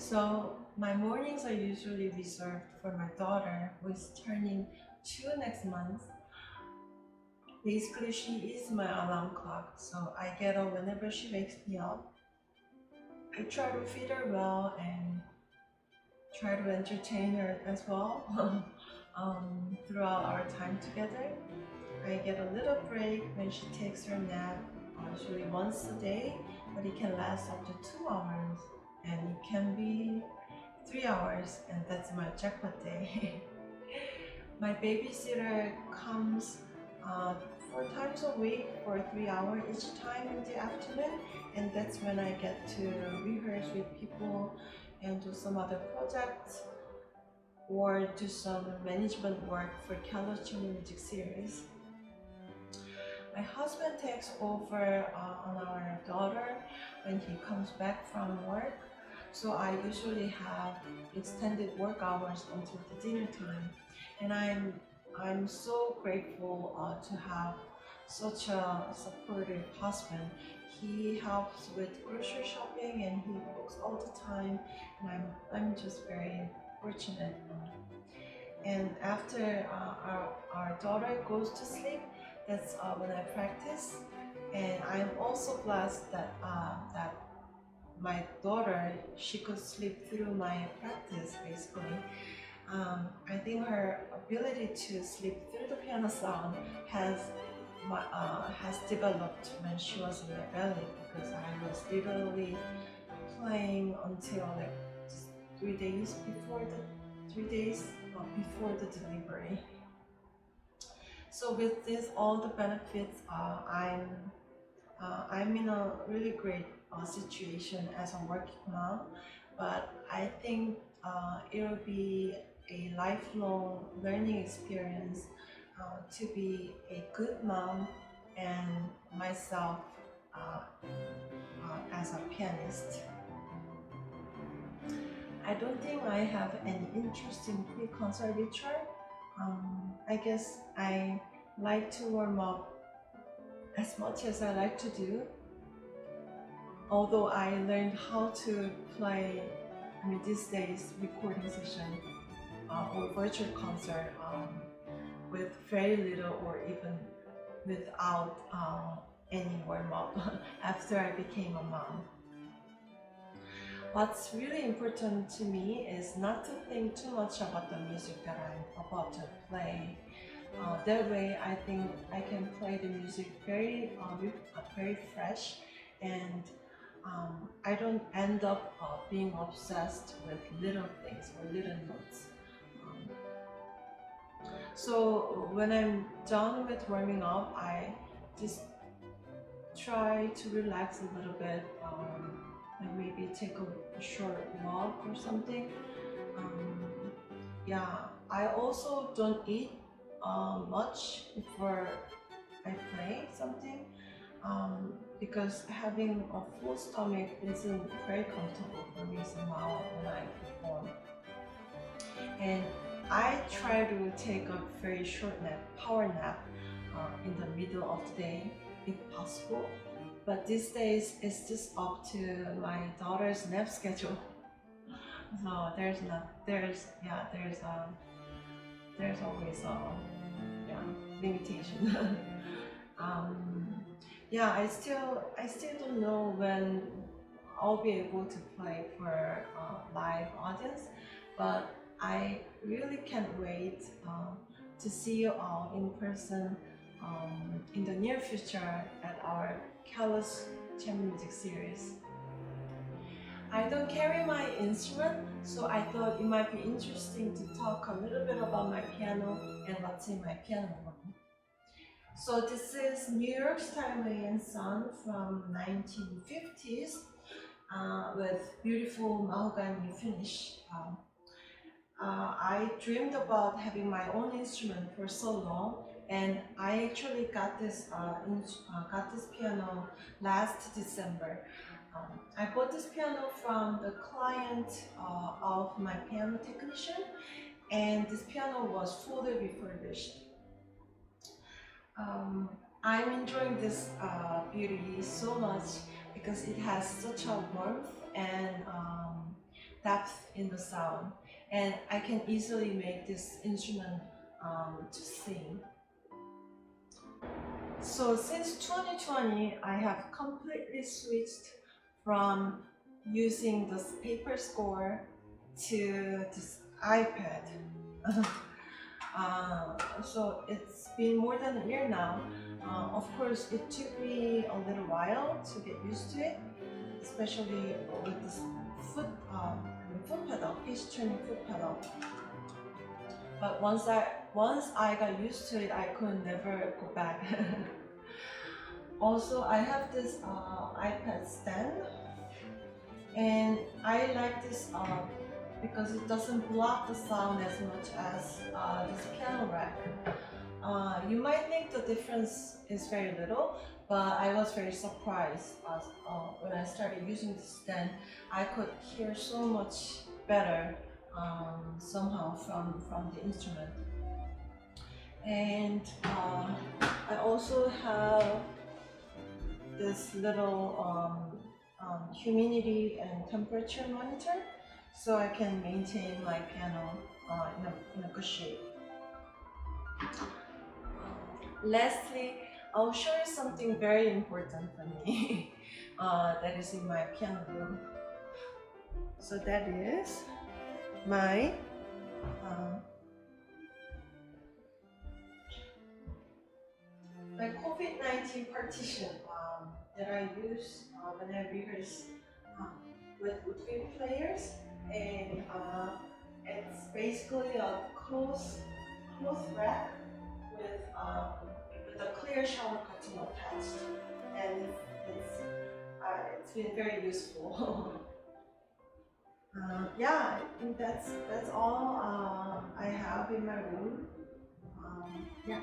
So my mornings are usually reserved for my daughter, who is turning 2 next month. Basically, she is my alarm clock, so I get up whenever she wakes me up. I try to feed her well and try to entertain her as well throughout our time together. I get a little break when she takes her nap, usually once a day, but it can last up to 2 hours, and it can be 3 hours, and that's my jackpot day. My babysitter comes 4 times a week for 3 hours each time in the afternoon, and that's when I get to rehearse with people and do some other projects or do some management work for Kallos music series. My husband takes over on our daughter when he comes back from work, so I usually have extended work hours until the dinner time, and I'm so grateful to have such a supportive husband. He helps with grocery shopping and he cooks all the time, and I'm just very fortunate. And after our daughter goes to sleep, that's when I practice. And I'm also blessed that my daughter, she could sleep through my practice basically. I think her ability to sleep through the piano sound has developed when she was in my belly, because I was literally playing until like just 3 days before the delivery. So with this, all the benefits, I'm in a really great situation as a working mom, but I think it'll be a lifelong learning experience to be a good mom and myself as a pianist. I don't think I have any interesting pre-concert ritual. I guess I like to warm up as much as I like to do. Although I learned how to play, these days, recording session or virtual concert with very little or even without any warm up after I became a mom. What's really important to me is not to think too much about the music that I'm about to play. That way, I think I can play the music very fresh, and I don't end up being obsessed with little things or little notes. So when I'm done with warming up, I just try to relax a little bit. And maybe take a short walk or something. I also don't eat much before I play something, because having a full stomach isn't very comfortable for me somehow when I perform. And I try to take a very short nap, power nap, in the middle of the day if possible. But these days, it's just up to my daughter's nap schedule. So there's always a limitation. I still don't know when I'll be able to play for live audience, but I really can't wait to see you all in person in the near future at our Kallos music series. I don't carry my instrument, so I thought it might be interesting to talk a little bit about my piano and what's in my piano room. So this is New York Steinway & Son from 1950s with beautiful mahogany finish. I dreamed about having my own instrument for so long, and I actually got this piano last December. I bought this piano from the client of my piano technician, and this piano was fully refurbished. I'm enjoying this beauty so much because it has such a warmth, and depth in the sound, and I can easily make this instrument to sing. So since 2020, I have completely switched from using this paper score to this iPad. So it's been more than a year now. Of course, it took me a little while to get used to it, especially with this foot pedal, pitch tuning foot pedal. But once I got used to it, I could never go back. Also, I have this iPad stand, and I like this because it doesn't block the sound as much as this piano rack. You might think the difference is very little, but I was very surprised when I started using this stand. I could hear so much better somehow from the instrument. And I also have this little humidity and temperature monitor, so I can maintain my piano in a good shape. Lastly, I'll show you something very important for me that is in my piano room. So that is my COVID-19 partition that I use when I rehearse with woodwind players, and it's basically a closed rack with a clear shower curtain attached, and it's been very useful. Yeah, I think that's all I have in my room. Yeah.